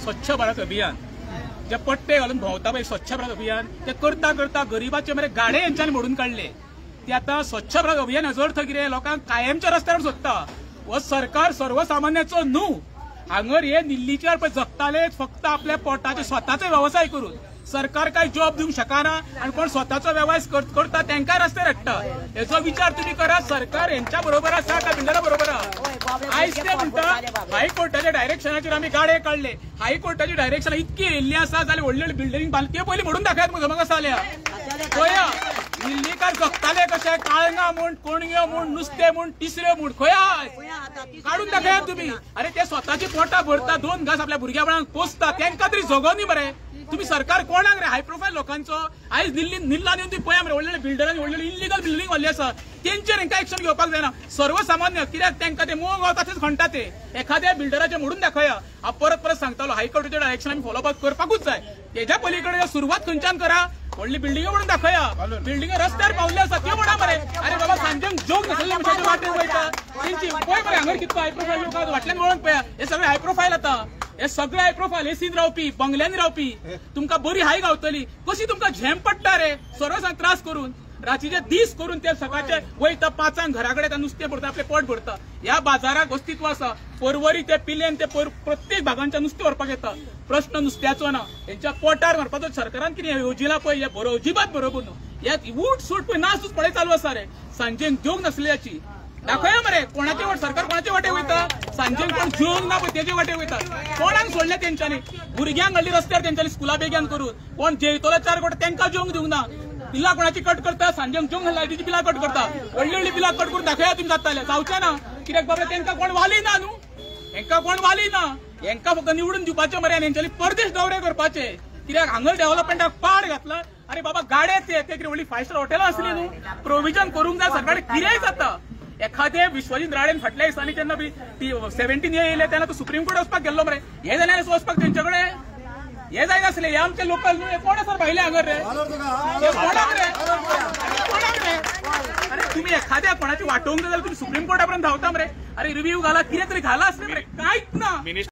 स्वच्छ भारत अभियान जे पट्टे घालून भोंवता पळय स्वच्छ भारत अभियान ते करता करता गरीबाचे मरे गाडे यांच्यानी मोडून काढले। ते आता स्वच्छ भारत अभियान हाजो अर्थ कितें लोकांक कायमच्या रस्त्यावर सोदता। हो सरकार सर्वसामान्याचो न्हू। हांगर हे दिल्लीचेर पळय जगताले फक्त आपल्या पोटाचे स्वताचे व्यवसाय करून। सरकार काय जॉब दिवंक शकना आणि कोण स्वताचो व्यवसाय करता तांकां रस्त्यार हाडटा। हेचो विचार तुम्ही करा। सरकार यांच्या बरोबर आसा काय बिल्डरा बरोबर आसा? आयज ते म्हणटा हायकोर्टाच्या डायरेक्शनाचेर आमी गाडे काढले। हायकोर्टाची डायरेक्शन इतकी येयल्ली आसा जाल्यार व्हडली व्हडली बिल्डींग बांदली पयलीं म्हणून दाखयात मग म्हाका साल्या खंय दिल्लीकार जगताले कशे काळंगा म्हूण कोणग्यो म्हूण नुस्तें म्हूण तिसऱ्यो म्हूण खंय काढून दाखयात तुम्ही। अरे ते स्वताची पोटां भरता 2 घास आपल्या भुरग्या बाळांक पोसता तांकां तरी जगोनी मरे। तुम्ही सरकार कोणाक रे हाय प्रोफायल लोकांचो आयज दिल्लीन निल्लान येवन पळया मरे व्हडले बिल्डरांनी व्हडली इल्लीगल बिल्डिंग व्हडली आसा तेंचेर हांकां एक्शन घेवपाक जायना। सर्वसामान्य कित्याक तांकां ते मोग गावता तेच खणटा ते एखाद्या बिल्डराचे मोडून दाखया। हांव परत परत सांगतालो हायकोर्टाचें डायरेक्शन आमी फॉलो करपाकूच जाय। तेच्या पलीकडे सुरवात खंयच्यान करा व्हडली बिल्डिंगो म्हणून दाखया। बिल्डिंग रस्त्यार पावल्ले आसा त्यो म्हणा मरे। अरे बाबा सांजेक जोग नासले मनशाचे वाटेर वयता तेंची पळय मरे हांगर कितको हाय प्रोफायल लोक वाटल्यान वळोन पळया हे सगळे हाय प्रोफायल आता। हे सगळे हाय प्रोफायल एसीन रावपी बंगल्यांनी रावपी तुमकां बरी हाय गावतली कशी तुमकां झेम पडटा रे सर्वसांक त्रास करून रातीचे दीस करून ते सकाळचे वयता 5 घरा कडेन नुस्तें भरता आपले पोट भरता। ह्या बाजाराक अस्तित्व आसा। परवरी ते पिलेन ते प्रत्येक भागांच्या नुस्तें व्हरपाक येता। प्रश्न नुस्त्याचो ना हेंच्या पोटार मारपाचो सरकारान कितें येवजिला पळय हे बरो अजिबात बरोबर न्हू। ह्यात उठ सूट पळय नासूच पळय चालू आसा रे सांजेक जोग नासल्याची दाखया मरे। कोणाचे वाट सरकार कोणाचे वाटे वयता सांजेक कोण जोग ना पळय तेजे वाटे वयता कोणाक सोडले तेंच्यांनी भुरग्यांक हाडली रस्त्यार तेंच्यांनी स्कुला बेग्यान करून कोण जेयतलो 4 कोट तांकां जोग दिवंक ना। बिलां कोणाची कट करता सांजेक जोग लायटीची बिलां कट करता व्हडली व्हडली बिलां कट करून दाखया तुम्ही जाताले जावचें ना कित्याक बाबा तांकां कोण वाली ना न्हू हेंकां कोण वाली ना हेंकां फक्त निवडून दिवपाचें मरे हेंच्यांनी परदेश दौरे करपाचे कित्याक हांगर डेव्हलपमेंटाक पाड घातला। अरे बाबा गाडे ते कितें व्हडली 5 स्टार हॉटेलां आसली न्हू प्रोविजन करूंक जाय सरकार कितेंय जाता। एखादे विश्वजीत राणेन फाटल्या दिसांनी जेन्ना 17 येयले तेन्ना तो सुप्रीम कोर्ट वचपाक गेल्लो मरे हे जाल्यार वचपाक तेंचे कडेन हे जाय नासले हे आमचे लोकल न्हू हे कोण आसा भायले हांगर रे अरे तुम्ही एखाद्या कोणाची वाटोवंक जाय जाल्यार तुम्ही सुप्रीम कोर्टा पर्यंत धांवता मरे। अरे रिव्ह्यू घाला कितें तरी घाला आसले मरे कांयच ना।